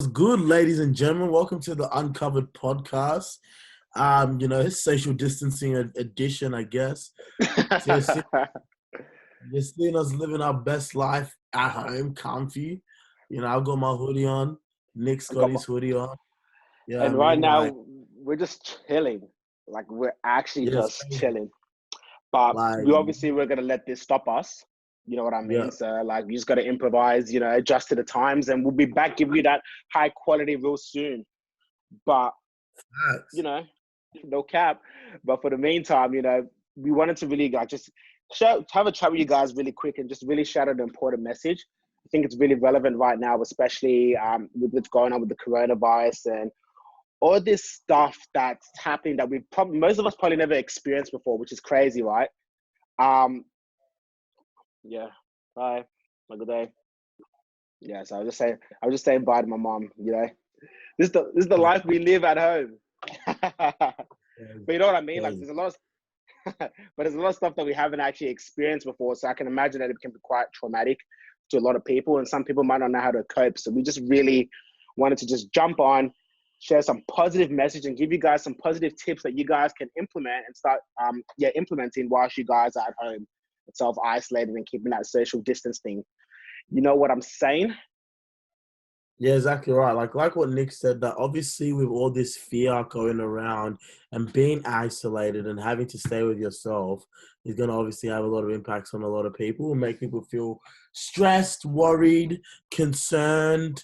Good, ladies and gentlemen. Welcome to the Uncovered Podcast. It's social distancing edition, I guess. So you're seeing us living our best life at home, comfy. I've got my hoodie on. Nick's I got got my, his hoodie on. Yeah, I and right mean, like, now we're just chilling. Like we're actually yeah, it's just crazy. chilling. But Like, we're gonna let this stop us. You know what I yeah, mean? So like we just gotta improvise, adjust to the times and we'll be back giving you that high quality real soon. But you facts. know, no cap. But for the meantime, we wanted to really just have a chat with you guys really quick and just really shout out an important message. I think it's really relevant right now, especially with what's going on with the coronavirus and all this stuff that's happening that we've probably most of us probably never experienced before, which is crazy, right? Um, yeah. Bye. Have a good day. Yeah. So I was just saying bye to my mom. This is the life we live at home. But you know what I mean? Like Crazy. but there's a lot of stuff that we haven't actually experienced before. So I can imagine that it can be quite traumatic to a lot of people, and some people might not know how to cope. So we just really wanted to just jump on, share some positive message, and give you guys some positive tips that you guys can implement and start, implementing whilst you guys are at home, self isolated and keeping that social distancing. You know what I'm saying? Yeah, exactly right. Like what Nick said, that obviously with all this fear going around and being isolated and having to stay with yourself is going to obviously have a lot of impacts on a lot of people and make people feel stressed, worried, concerned,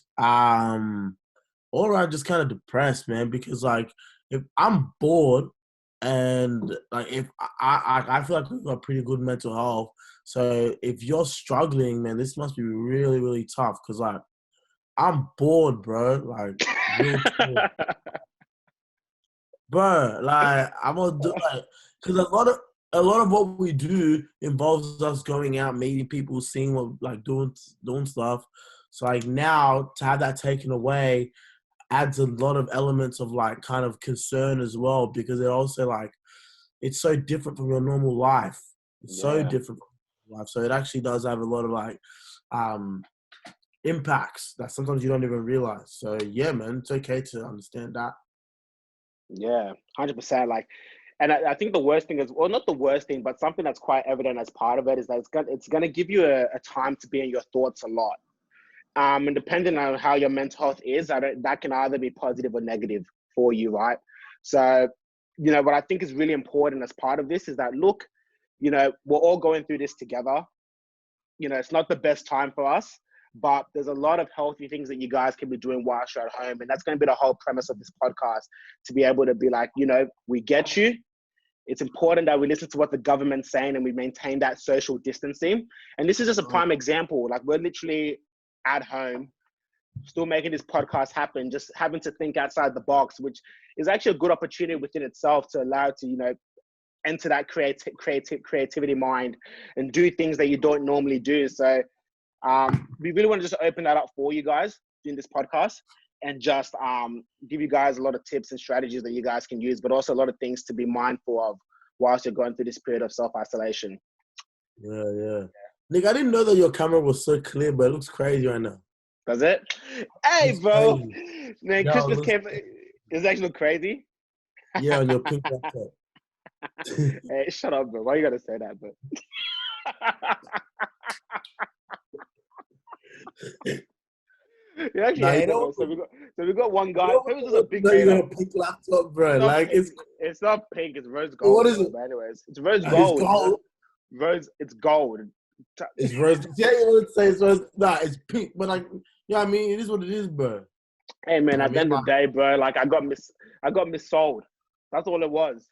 or are just kind of depressed, man. Because like if I'm bored and like if I feel like we've got pretty good mental health, so if you're struggling, man, this must be really really tough. Because like I'm bored, bro. Like real talk, bro. Like I'm gonna do like because a lot of what we do involves us going out, meeting people, seeing what like doing stuff. So like now to have that taken away adds a lot of elements of like kind of concern as well because it also like it's so different from your normal life. It's so Yeah. different from your life. So it actually does have a lot of like um impacts that sometimes you don't even realize. So yeah, man, it's okay to understand that. Yeah, 100%. Like, and I think the worst thing is, well, not the worst thing, but something that's quite evident as part of it is that it's gonna give you a time to be in your thoughts a lot. And depending on how your mental health is, that can either be positive or negative for you, right? So, what I think is really important as part of this is that look, we're all going through this together. It's not the best time for us, but there's a lot of healthy things that you guys can be doing whilst you're at home. And that's going to be the whole premise of this podcast, to be able to be like, we get you. It's important that we listen to what the government's saying and we maintain that social distancing. And this is just a prime example. Like we're literally at home, still making this podcast happen, just having to think outside the box, which is actually a good opportunity within itself to allow to, enter that creativity mind and do things that you don't normally do. So we really want to just open that up for you guys doing this podcast and just give you guys a lot of tips and strategies that you guys can use, but also a lot of things to be mindful of whilst you're going through this period of self-isolation. Yeah, yeah. Nick, I didn't know that your camera was so clear, but it looks crazy right now. Does it? Hey, It's bro. crazy. Man, Yeah, it Christmas looks came. It's actually crazy. yeah on your pink laptop. Hey, shut up, bro. Why you gotta say that, bro? You actually Now you hate it, know bro. So we got one you guy. know Maybe just a what big know you hater. got a pink laptop, It's bro. not Like pink. It's not pink. It's rose what gold, is bro. it? But anyways, it's rose It's gold. gold. Rose. It's gold. It's rose. Yeah, you know what say it's rose. Nah, it's pink, but like yeah, I mean it is what it is, bro. Hey man, I at the mean end of like the day, bro, like I got missold. That's all it was.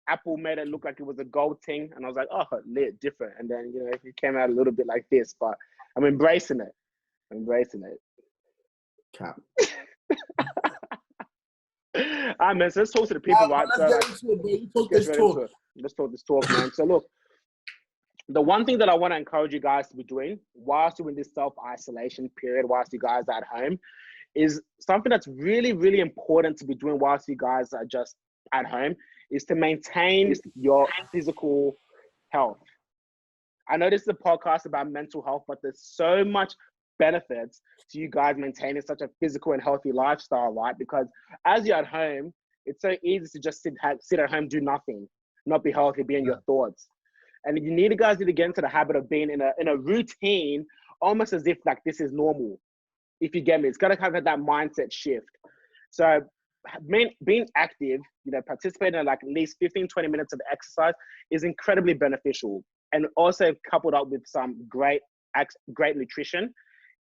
Apple made it look like it was a gold thing, and I was like, oh, lit, different. And then it came out a little bit like this, but I'm embracing it. I'm embracing it. cap. All right, man. So let's talk to the people, Nah, but right? let's So get like, into it, bro. You let's talk get this straight into talk. it. Let's talk this talk, man. So look, the one thing that I want to encourage you guys to be doing whilst you're in this self-isolation period, whilst you guys are at home, is something that's really, really important to be doing whilst you guys are just at home, is to maintain your physical health. I know this is a podcast about mental health, but there's so much benefits to you guys maintaining such a physical and healthy lifestyle, right? Because as you're at home, it's so easy to just sit at home, do nothing, not be healthy, be in your thoughts. And you guys need to get into the habit of being in a routine, almost as if like this is normal. If you get me, it's got to have that mindset shift. So being active, participating in like at least 15, 20 minutes of exercise is incredibly beneficial. And also coupled up with some great nutrition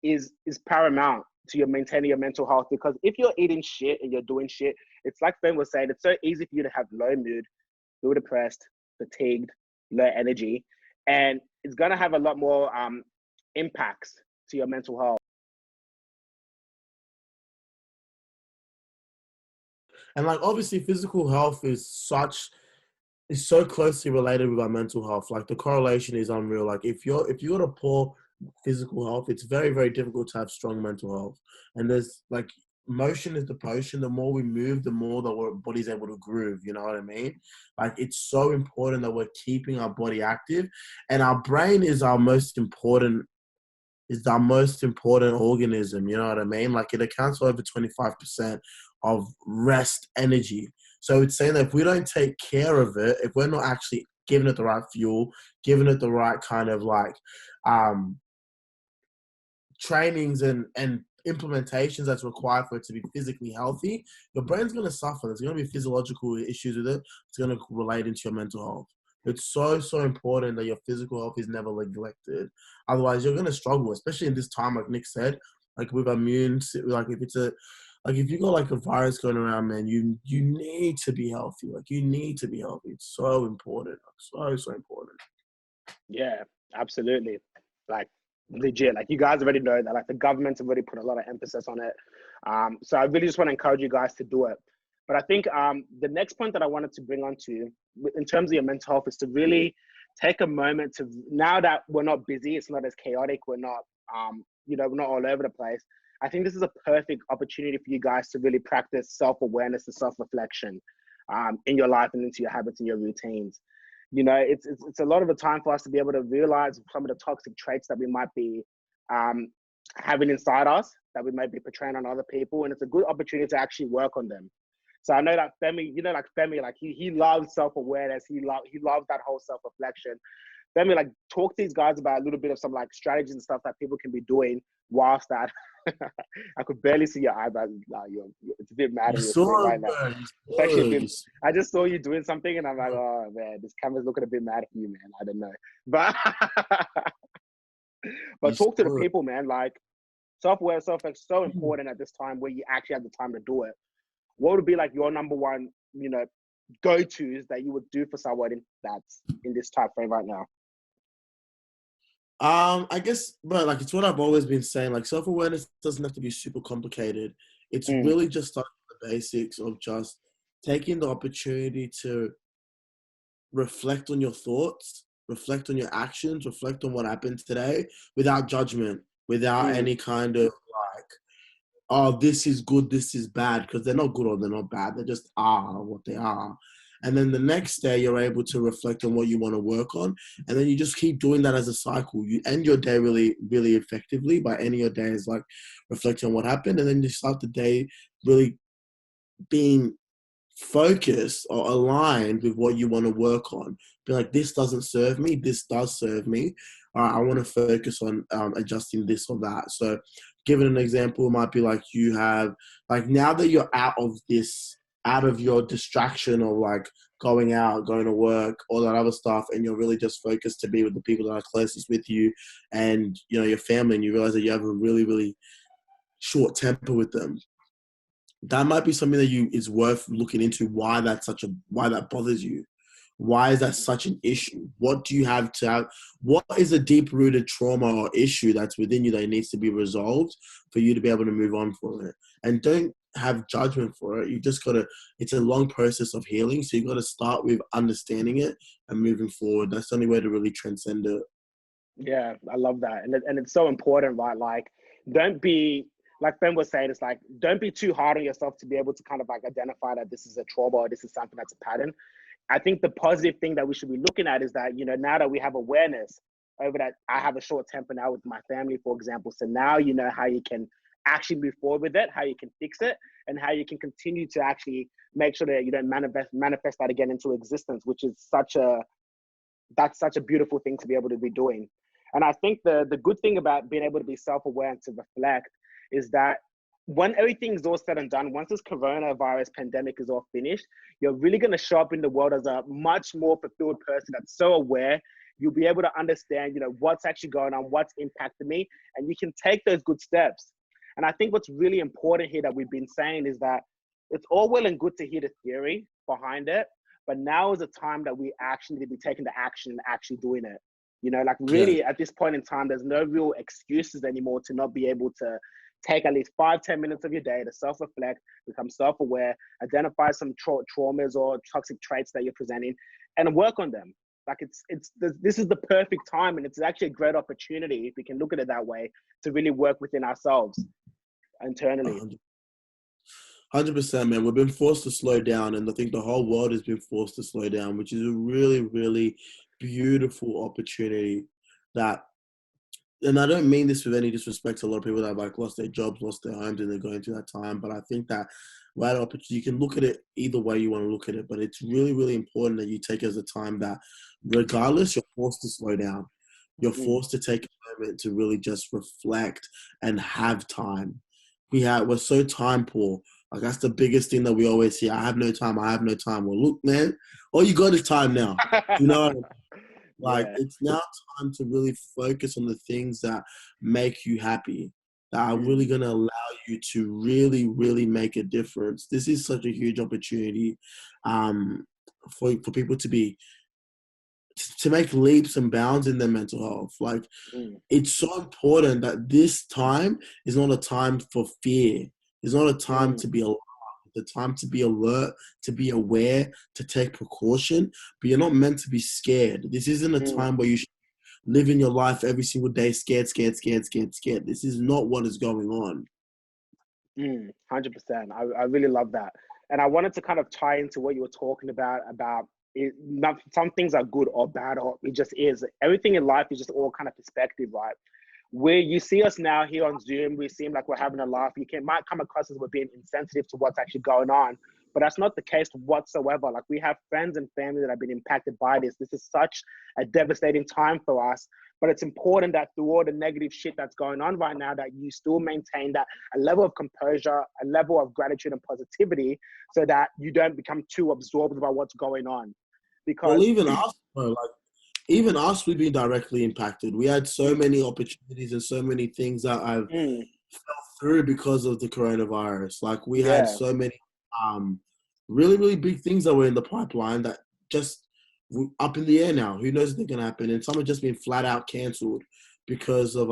is paramount to your maintaining your mental health. Because if you're eating shit and you're doing shit, it's like Ben was saying, it's so easy for you to have low mood, feel depressed, fatigued, low energy, and it's going to have a lot more impacts to your mental health. And like obviously physical health is so closely related with our mental health. Like the correlation is unreal. Like if you got a poor physical health, it's very, very difficult to have strong mental health. And there's like motion is the potion. The more we move, the more the our body's able to groove. You know what I mean? Like it's so important that we're keeping our body active, and our brain is our most important organism, you know what I mean? Like it accounts for over 25% of rest energy. So it's saying that if we don't take care of it, if we're not actually giving it the right fuel, giving it the right kind of like trainings and implementations that's required for it to be physically healthy, your brain's going to suffer. There's going to be physiological issues with it. It's going to relate into your mental health. It's so, so important that your physical health is never neglected. Otherwise, you're going to struggle, especially in this time, like Nick said, like with immune, like if you got like a virus going around, man, you need to be healthy. Like you need to be healthy. It's so important. So, so important. Yeah, absolutely. Like legit, like you guys already know that like the government's already put a lot of emphasis on it. So I really just want to encourage you guys to do it. But I think the next point that I wanted to bring on to you in terms of your mental health is to really take a moment to, now that we're not busy, it's not as chaotic, we're not, we're not all over the place. I think this is a perfect opportunity for you guys to really practice self-awareness and self-reflection in your life and into your habits and your routines. It's a lot of the time for us to be able to realize some of the toxic traits that we might be having inside us, that we might be portraying on other people. And it's a good opportunity to actually work on them. So I know that Femi, like he loves self-awareness. He loves that whole self-reflection. Femi, like talk to these guys about a little bit of some like strategies and stuff that people can be doing whilst that. I could barely see your eyebrows. It's a bit mad on your screen right now. It's actually a bit, I just saw you doing something and I'm like, oh man, this camera's looking a bit mad for you, man. I don't know. But talk to the people, man. Like self-aware, self-reflection is so important at this time where you actually have the time to do it. What would be like your number one, go-tos that you would do for someone that's in this time frame right now? I guess, but like it's what I've always been saying. Like self-awareness doesn't have to be super complicated. It's really just starting the basics of just taking the opportunity to reflect on your thoughts, reflect on your actions, reflect on what happened today without judgment, without any kind of like, oh, this is good, this is bad, because they're not good or they're not bad. They just are what they are. And then the next day, you're able to reflect on what you want to work on. And then you just keep doing that as a cycle. You end your day really, really effectively by ending your day is like reflecting on what happened. And then you start the day really being focused or aligned with what you want to work on. Be like, this doesn't serve me. This does serve me. All right, I want to focus on adjusting this or that. So giving an example, it might be like you have, like now that you're out of your distraction of like going out, going to work, all that other stuff, and you're really just focused to be with the people that are closest with you and, your family, and you realize that you have a really, really short temper with them. That might be something that is worth looking into, why that bothers you. Why is that such an issue? What do you have to have? What is a deep-rooted trauma or issue that's within you that needs to be resolved for you to be able to move on from it? And don't have judgment for it. You just got to, it's a long process of healing. So you got to start with understanding it and moving forward. That's the only way to really transcend it. Yeah, I love that. And it's so important, right? Like, don't be, like Ben was saying, it's like, don't be too hard on yourself to be able to kind of like identify that this is a trauma or this is something that's a pattern. I think the positive thing that we should be looking at is that, now that we have awareness over that. I have a short temper now with my family, for example. So now you know how you can actually move forward with it, how you can fix it, and how you can continue to actually make sure that you don't manifest that again into existence, which is that's such a beautiful thing to be able to be doing. And I think the good thing about being able to be self-aware and to reflect is that when everything's all said and done, once this coronavirus pandemic is all finished, you're really going to show up in the world as a much more fulfilled person that's so aware. You'll be able to understand, what's actually going on, what's impacted me, and you can take those good steps. And I think what's really important here that we've been saying is that it's all well and good to hear the theory behind it, but now is the time that we actually need to be taking the action and actually doing it. Like Yeah. really at this point in time, there's no real excuses anymore to not be able to take at least 5-10 minutes of your day to self-reflect, become self-aware, identify some traumas or toxic traits that you're presenting, and work on them. Like this is the perfect time, and it's actually a great opportunity, if we can look at it that way, to really work within ourselves internally. 100%, man. We've been forced to slow down, and I think the whole world has been forced to slow down, which is a really, really beautiful opportunity that, and I don't mean this with any disrespect to a lot of people that have like lost their jobs, lost their homes, and they're going through that time. But I think that right opportunity, you can look at it either way you want to look at it, but it's really, really important that you take it as a time that, regardless, you're forced to slow down. You're forced to take a moment to really just reflect and have time. We're so time poor. Like that's the biggest thing that we always hear. I have no time. I have no time. Well, look, man, all you got is time now. You know, like Yeah. it's now time to really focus on the things that make you happy, that are really going to allow you to really, really make a difference. This is such a huge opportunity for people to make leaps and bounds in their mental health. Like it's so important that this time is not a time for fear. It's not a time to be alarmed. It's a time to be alert, to be aware, to take precaution, but you're not meant to be scared. This isn't a time where you should live in your life every single day scared, scared, scared, scared, scared. This is not what is going on. 100%. I really love that. And I wanted to kind of tie into what you were talking about it, not, some things are good or bad, or it just is. Everything in life is just all kind of perspective, right? Where you see us now here on Zoom, we seem like we're having a laugh. Might come across as we're being insensitive to what's actually going on, but that's not the case whatsoever. Like we have friends and family that have been impacted by this. This is such a devastating time for us, but it's important that through all the negative shit that's going on right now, that you still maintain that a level of composure, a level of gratitude and positivity, so that you don't become too absorbed by what's going on. Well, Because even us, we've been directly impacted. We had so many opportunities and so many things that I've fell through because of the coronavirus. Like we had yeah, so many really, really big things that were in the pipeline that just up in the air now. Who knows if they're gonna happen? And some have just been flat out cancelled because of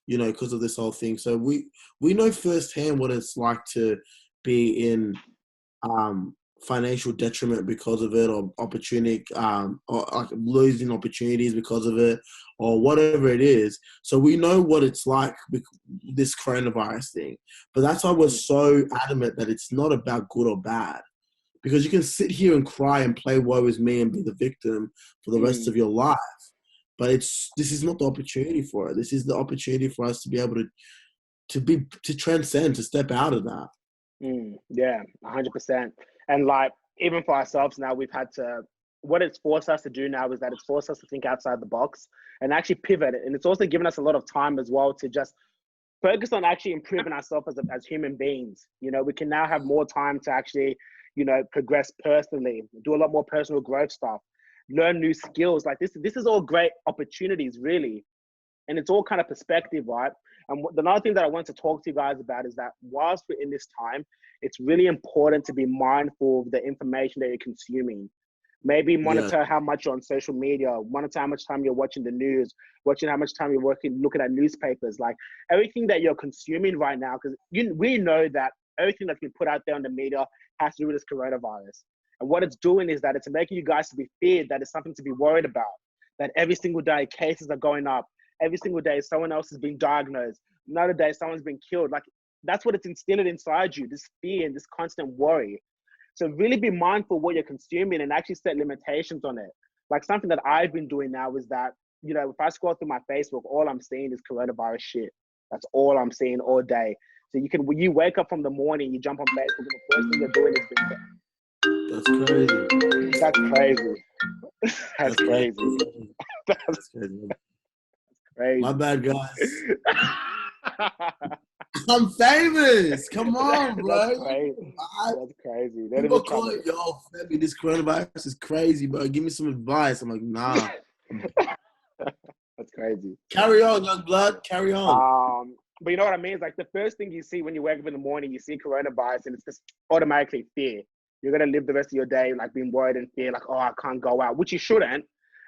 because of this whole thing. So we know firsthand what it's like to be in financial detriment because of it, or opportunity, or like losing opportunities because of it, or whatever it is. So we know what it's like with this coronavirus thing. But that's why we're so adamant that it's not about good or bad. Because you can sit here and cry and play woe is me and be the victim for the rest of your life. But this is not the opportunity for it. This is the opportunity for us to be able to transcend, to step out of that. Yeah, 100%. And like, even for ourselves now, we've had to, what it's forced us to do now is that it's forced us to think outside the box and actually pivot. And it's also given us a lot of time as well to just focus on actually improving ourselves as human beings. We can now have more time to actually, progress personally, do a lot more personal growth stuff, learn new skills. Like this is all great opportunities, really. And it's all kind of perspective, right? And another thing that I want to talk to you guys about is that whilst we're in this time, it's really important to be mindful of the information that you're consuming. Maybe Yeah. monitor how much you're on social media, monitor how much time you're watching the news, watching how much time you're looking at newspapers, like everything that you're consuming right now, because we know that everything that's been put out there on the media has to do with this coronavirus. And what it's doing is that it's making you guys to be feared, that it's something to be worried about, that every single day cases are going up. Every single day, someone else has been diagnosed. Another day, someone's been killed. Like that's what it's instilled inside you, this fear and this constant worry. So really be mindful what you're consuming and actually set limitations on it. Like something that I've been doing now is that you know, if I scroll through my Facebook, all I'm seeing is coronavirus shit. That's all I'm seeing all day. So when you wake up from the morning, you jump on Facebook, and the first thing you're doing is That's crazy. that's crazy. That's crazy. That's crazy. Crazy. My bad, guys. I'm famous. Come on, bro. That's crazy. That's crazy. People call it, yo, Femi, this coronavirus is crazy, bro. Give me some advice. I'm like, nah. That's crazy. Carry on, young blood. Carry on. But you know what I mean? It's like the first thing you see when you wake up in the morning, you see coronavirus, and it's just automatically fear. You're gonna live the rest of your day like being worried and fear, like, oh, I can't go out, which you shouldn't.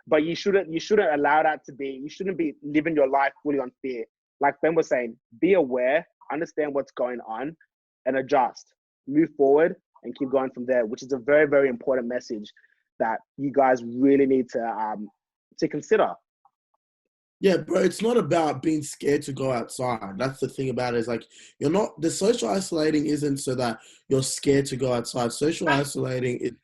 But you shouldn't allow that to be. You shouldn't be living your life fully on fear. Like Ben was saying, be aware, understand what's going on, and adjust. Move forward and keep going from there, which is a very, very important message that you guys really need to consider. Yeah, bro, it's not about being scared to go outside. That's the thing about it. Is like, the social isolating isn't so that you're scared to go outside. Social isolating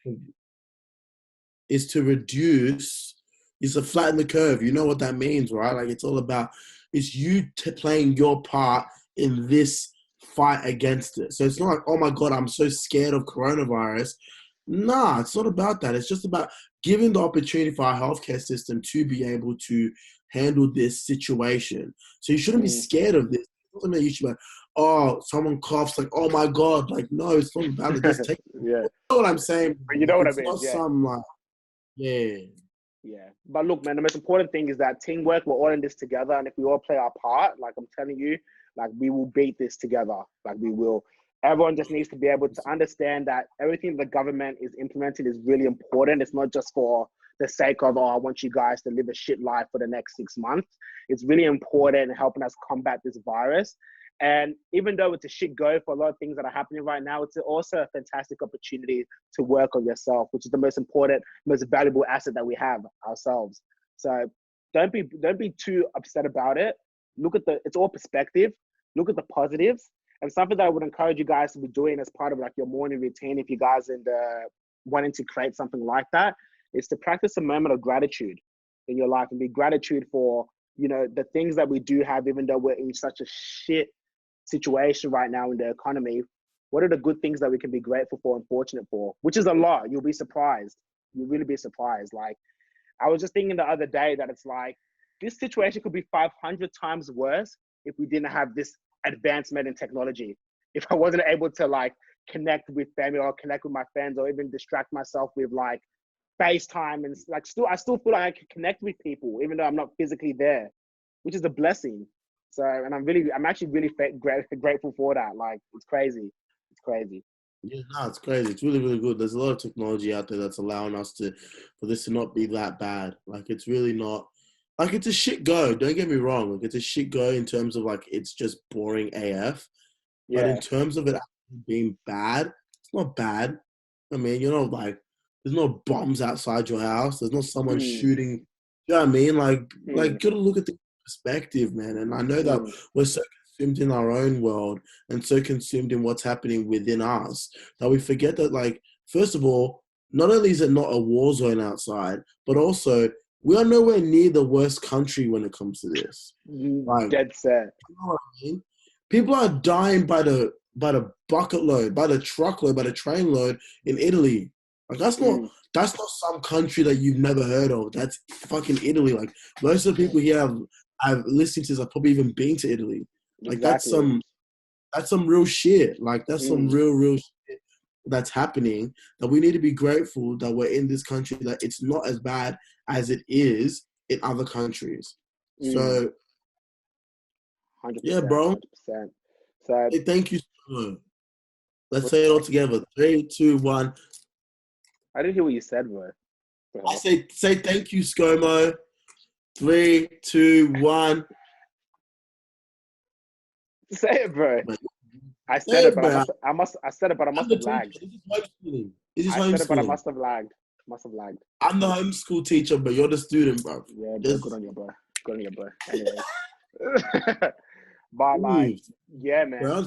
is to reduce, is to flatten the curve. You know what that means, right? Like, it's all about, it's you playing your part in this fight against it. So it's not like, oh my God, I'm so scared of coronavirus. Nah, it's not about that. It's just about giving the opportunity for our healthcare system to be able to handle this situation. So you shouldn't be scared of this. It's not something that you should be like, oh, someone coughs, like, oh my God. Like, no, it's not about it. Just take Yeah. You know what I'm saying? You know what I it's mean? not Yeah. some like, yeah. Yeah. But look, man, the most important thing is that teamwork, we're all in this together. And if we all play our part, like I'm telling you, like we will beat this together. Like we will. Everyone just needs to be able to understand that everything the government is implementing is really important. It's not just for the sake of, oh, I want you guys to live a shit life for the next 6 months. It's really important in helping us combat this virus. And even though it's a shit go for a lot of things that are happening right now, it's also a fantastic opportunity to work on yourself, which is the most important, most valuable asset that we have ourselves. So don't be too upset about it. It's all perspective. Look at the positives. And something that I would encourage you guys to be doing as part of like your morning routine, if you guys are wanting to create something like that, is to practice a moment of gratitude in your life and be gratitude for, you know, the things that we do have, even though we're in such a shit situation right now in the economy. What are the good things that we can be grateful for and fortunate for? Which is a lot. You'll be surprised. You'll really be surprised. Like, I was just thinking the other day that it's like, this situation could be 500 times worse if we didn't have this advancement in technology. If I wasn't able to like connect with family or connect with my friends or even distract myself with like FaceTime and like I still feel like I can connect with people even though I'm not physically there, which is a blessing. So, and I'm actually really grateful for that. Like, it's crazy. It's crazy. Yeah, no, it's crazy. It's really, really good. There's a lot of technology out there that's allowing us for this to not be that bad. Like, it's really not, like, it's a shit go. Don't get me wrong. Like, it's a shit go in terms of, like, it's just boring AF. Yeah. But in terms of it actually being bad, it's not bad. I mean, you know, like, there's no bombs outside your house. There's not someone shooting. You know what I mean? Like, you gotta look at the perspective, man. And I know that we're so consumed in our own world and so consumed in what's happening within us that we forget that, like, first of all, not only is it not a war zone outside, but also we are nowhere near the worst country when it comes to this. Like, dead set. You know what I mean? People are dying by the bucket load, by the truckload, by the train load in Italy. Like, that's not some country that you've never heard of. That's fucking Italy. Like, most of the people here I've listened to have probably even been to Italy. Like, Exactly. that's some real shit. Like, that's some real shit that's happening, that we need to be grateful that we're in this country, that it's not as bad as it is in other countries. So, 100%, yeah, bro. 100%. So, hey, thank you so much. Let's say it all together. 3, 2, 1. I didn't hear what you said, bro. I say thank you, ScoMo. 3, 2, 1. Say it, bro. I said it, but I said it, but I must have lagged. This is homeschooling. This is I homeschooling. said it, but I must have lagged. I'm the homeschool teacher, but you're the student, bro. Yeah, bro, good on you, bro. Good on you, bro. Anyways. But like, yeah, man. Bro,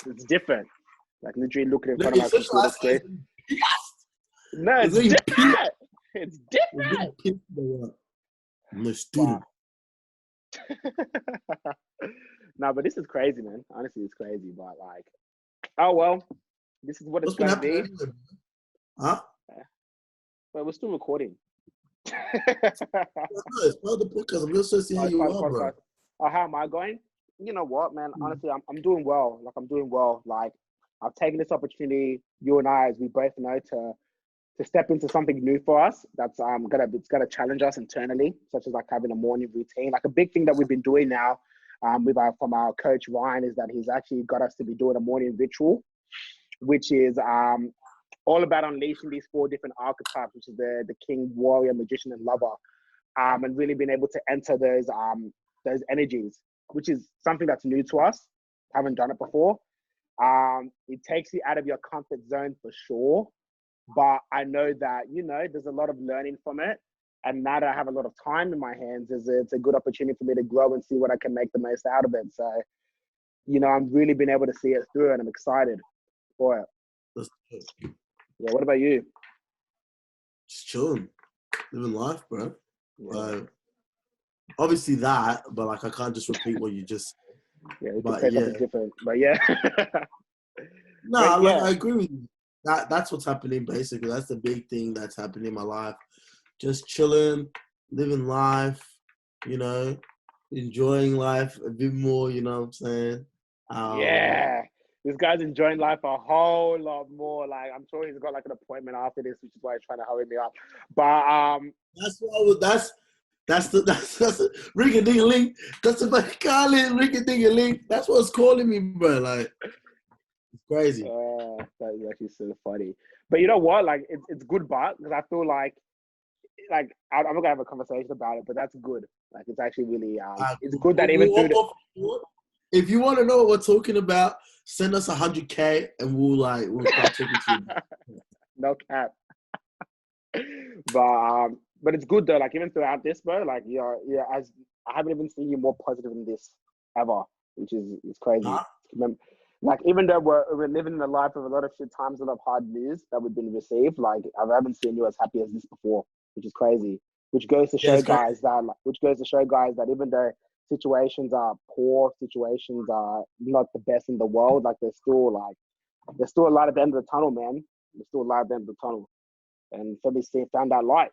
It's different. Like, literally looking in front of my computer screen. No, it's different. It's We're being different. pissed by I'm a But student. no, but this is crazy, man. Honestly, it's crazy. But like, oh well, this is what it's What's been gonna happening be. anyway? Huh? But we're still recording. No, it's not the podcast. I'm just to see how Oh, it's you part of are, the bro. podcast. Oh, how am I going? You know what, man? Honestly, I'm doing well. Like I'm doing well. Like I've taken this opportunity, you and I, as we both know, to step into something new for us. That's it's gonna challenge us internally, such as like having a morning routine. Like a big thing that we've been doing now, from our coach Ryan, is that he's actually got us to be doing a morning ritual, which is all about unleashing these four different archetypes, which is the king, warrior, magician, and lover, and really being able to enter those energies, which is something that's new to us. Haven't done it before. It takes you out of your comfort zone for sure, but I know that there's a lot of learning from it. And now that I have a lot of time in my hands, it's a good opportunity for me to grow and see what I can make the most out of it. So, I'm really been able to see it through, and I'm excited for it. That's Yeah. What about you? just chilling, living life, bro. Yeah. Obviously that, but like I can't just repeat what you just said. Yeah. We could But say yeah, something different, but yeah. no, But like yeah. I agree with you. That's what's happening basically. That's the big thing that's happening in my life. Just chilling, living life, you know, enjoying life a bit more. You know what I'm saying? Yeah. This guy's enjoying life a whole lot more. Like I'm sure he's got like an appointment after this, which is why he's trying to hurry me up. But That's what I would, that's the ring a ding a ling. That's what I call it, ring a ding a ling. That's what's calling me, bro. Like it's crazy. that is actually so funny. But you know what? Like it's good, but because I feel like I'm not gonna have a conversation about it, but that's good. Like it's actually really it's good that even through the If you want to know what we're talking about, send us 100K and we'll start talking to you. no cap. But it's good though. Like even throughout this, bro. Like as I haven't even seen you more positive than this ever, which is it's crazy. Huh? Like even though we're living in a life of a lot of shit times, a lot of hard news that we've been received. Like I haven't seen you as happy as this before, which is crazy. Which goes to Yeah, show it's crazy. guys that even though situations are poor, situations are not the best in the world, like there's still a light at the end of the tunnel, man. There's still a light at the end of the tunnel. And Femi found that light,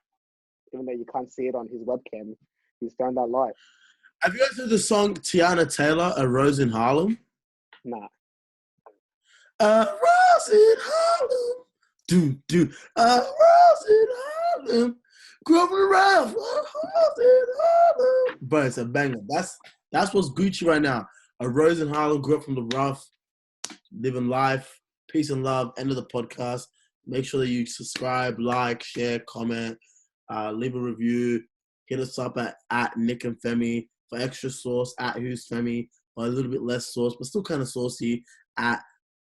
even though you can't see it on his webcam. He's found that light. Have you ever heard the song Tiana Taylor, A Rose in Harlem? Nah. A rose in Harlem. Do. A rose in Harlem. Growing around. A rose in Harlem. But it's a banger. That's what's Gucci right now. A rose in Harlem. Grew up from the rough. Living life. Peace and love. End of the podcast. Make sure that you subscribe, like, share, comment, leave a review. Hit us up at Nick and Femi for extra sauce, at Who's Femi for a little bit less sauce, but still kind of saucy, at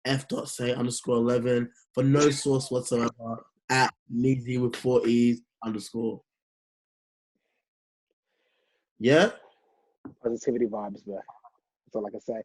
f.say_11 for no sauce whatsoever, at Neezy with 4 E's _. Yeah? Positivity vibes, bro. That's all I can say.